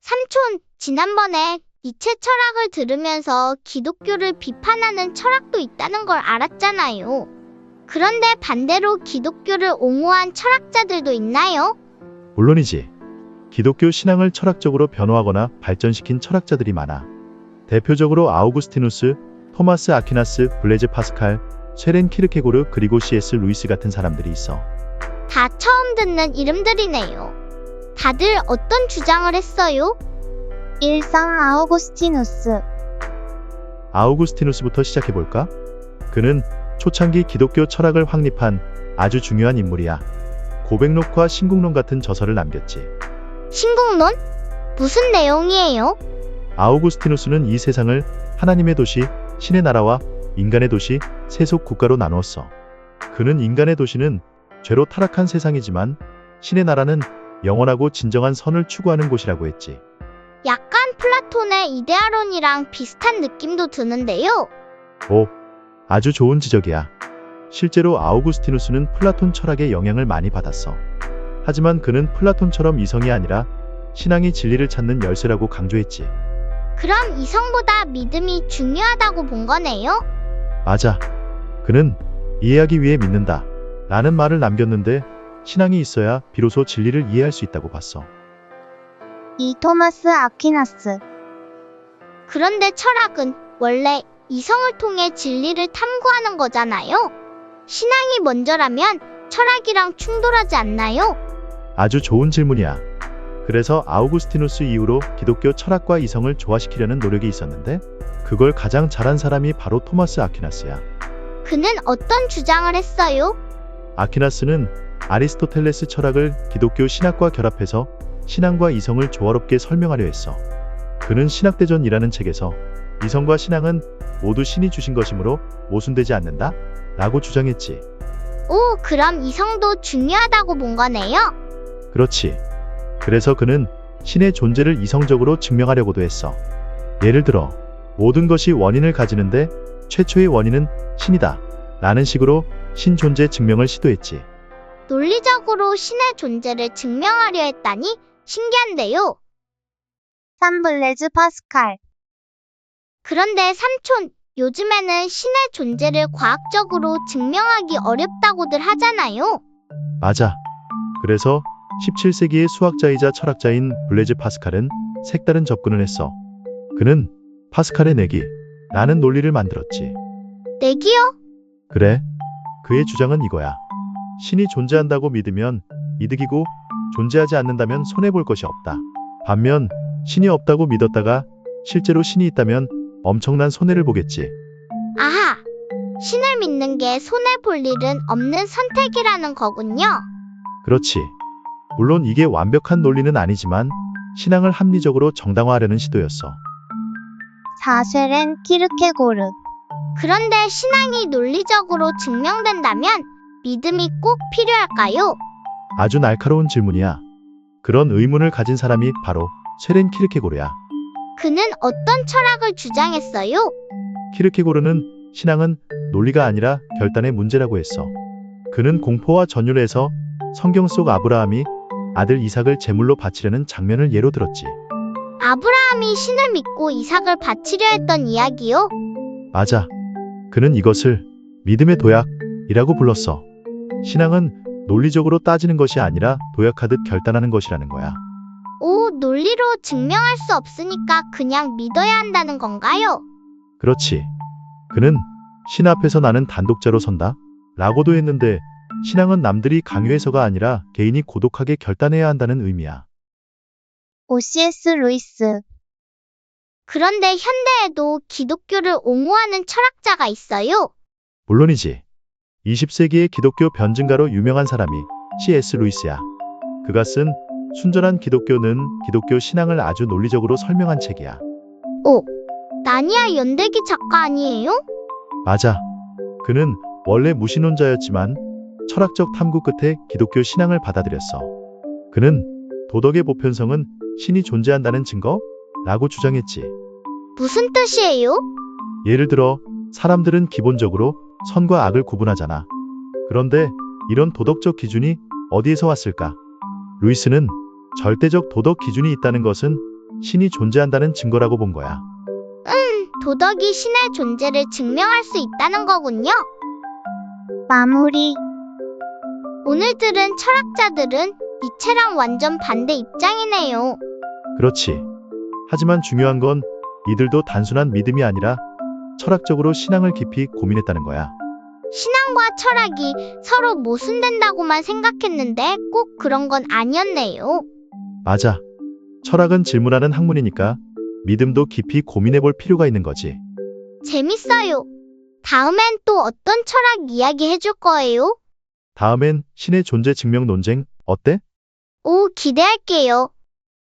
삼촌, 지난번에 니체 철학을 들으면서 기독교를 비판하는 철학도 있다는 걸 알았잖아요. 그런데 반대로 기독교를 옹호한 철학자들도 있나요? 물론이지. 기독교 신앙을 철학적으로 변호하거나 발전시킨 철학자들이 많아. 대표적으로 아우구스티누스, 토마스 아퀴나스, 블레즈 파스칼, 쇠렌 키르케고르 그리고 C.S. 루이스 같은 사람들이 있어. 다 처음 듣는 이름들이네요. 다들 어떤 주장을 했어요? 일상 아우구스티누스. 아우구스티누스부터 시작해볼까? 그는 초창기 기독교 철학을 확립한 아주 중요한 인물이야. 고백록과 신국론 같은 저서를 남겼지. 신국론? 무슨 내용이에요? 아우구스티누스는 이 세상을 하나님의 도시, 신의 나라와 인간의 도시, 세속 국가로 나누었어. 그는 인간의 도시는 죄로 타락한 세상이지만 신의 나라는 영원하고 진정한 선을 추구하는 곳이라고 했지. 약간 플라톤의 이데아론이랑 비슷한 느낌도 드는데요. 오, 아주 좋은 지적이야. 실제로 아우구스티누스는 플라톤 철학의 영향을 많이 받았어. 하지만 그는 플라톤처럼 이성이 아니라 신앙이 진리를 찾는 열쇠라고 강조했지. 그럼 이성보다 믿음이 중요하다고 본 거네요? 맞아. 그는 이해하기 위해 믿는다 라는 말을 남겼는데 신앙이 있어야 비로소 진리를 이해할 수 있다고 봤어. 이 토마스 아퀴나스. 그런데 철학은 원래 이성을 통해 진리를 탐구하는 거잖아요. 신앙이 먼저라면 철학이랑 충돌하지 않나요? 아주 좋은 질문이야. 그래서 아우구스티누스 이후로 기독교 철학과 이성을 조화시키려는 노력이 있었는데 그걸 가장 잘한 사람이 바로 토마스 아퀴나스야. 그는 어떤 주장을 했어요? 아퀴나스는 아리스토텔레스 철학을 기독교 신학과 결합해서 신앙과 이성을 조화롭게 설명하려 했어. 그는 신학대전이라는 책에서 이성과 신앙은 모두 신이 주신 것이므로 모순되지 않는다 라고 주장했지. 오, 그럼 이성도 중요하다고 본 거네요? 그렇지. 그래서 그는 신의 존재를 이성적으로 증명하려고도 했어. 예를 들어 모든 것이 원인을 가지는데 최초의 원인은 신이다 라는 식으로 신 존재 증명을 시도했지. 논리적으로 신의 존재를 증명하려 했다니 신기한데요. 블레즈 파스칼. 그런데 삼촌, 요즘에는 신의 존재를 과학적으로 증명하기 어렵다고들 하잖아요. 맞아. 그래서 17세기의 수학자이자 철학자인 블레즈 파스칼은 색다른 접근을 했어. 그는 파스칼의 내기 라는 논리를 만들었지. 내기요? 그래. 그의 주장은 이거야. 신이 존재한다고 믿으면 이득이고 존재하지 않는다면 손해볼 것이 없다. 반면 신이 없다고 믿었다가 실제로 신이 있다면 엄청난 손해를 보겠지. 아하, 신을 믿는 게 손해볼 일은 없는 선택이라는 거군요. 그렇지. 물론 이게 완벽한 논리는 아니지만 신앙을 합리적으로 정당화하려는 시도였어. 쇠렌 키르케고르. 그런데 신앙이 논리적으로 증명된다면 믿음이 꼭 필요할까요? 아주 날카로운 질문이야. 그런 의문을 가진 사람이 바로 쇠렌 키르케고르야. 그는 어떤 철학을 주장했어요? 키르케고르는 신앙은 논리가 아니라 결단의 문제라고 했어. 그는 공포와 전율에서 성경 속 아브라함이 아들 이삭을 제물로 바치려는 장면을 예로 들었지. 아브라함이 신을 믿고 이삭을 바치려 했던 이야기요? 맞아. 그는 이것을 믿음의 도약이라고 불렀어. 신앙은 논리적으로 따지는 것이 아니라 도약하듯 결단하는 것이라는 거야. 오, 논리로 증명할 수 없으니까 그냥 믿어야 한다는 건가요? 그렇지. 그는 신 앞에서 나는 단독자로 선다 라고도 했는데 신앙은 남들이 강요해서가 아니라 개인이 고독하게 결단해야 한다는 의미야. C.S. 루이스. 그런데 현대에도 기독교를 옹호하는 철학자가 있어요? 물론이지. 20세기의 기독교 변증가로 유명한 사람이 C.S. 루이스야. 그가 쓴 순전한 기독교는 기독교 신앙을 아주 논리적으로 설명한 책이야. 오, 나니아 연대기 작가 아니에요? 맞아. 그는 원래 무신론자였지만 철학적 탐구 끝에 기독교 신앙을 받아들였어. 그는 도덕의 보편성은 신이 존재한다는 증거? 라고 주장했지. 무슨 뜻이에요? 예를 들어 사람들은 기본적으로 선과 악을 구분하잖아. 그런데 이런 도덕적 기준이 어디에서 왔을까? 루이스는 절대적 도덕 기준이 있다는 것은 신이 존재한다는 증거라고 본 거야. 도덕이 신의 존재를 증명할 수 있다는 거군요. 마무리. 오늘 들은 철학자들은 니체랑 완전 반대 입장이네요. 그렇지. 하지만 중요한 건 이들도 단순한 믿음이 아니라 철학적으로 신앙을 깊이 고민했다는 거야. 신앙과 철학이 서로 모순된다고만 생각했는데 꼭 그런 건 아니었네요. 맞아. 철학은 질문하는 학문이니까 믿음도 깊이 고민해 볼 필요가 있는 거지. 재밌어요. 다음엔 또 어떤 철학 이야기 해줄 거예요? 다음엔 신의 존재 증명 논쟁 어때? 오, 기대할게요.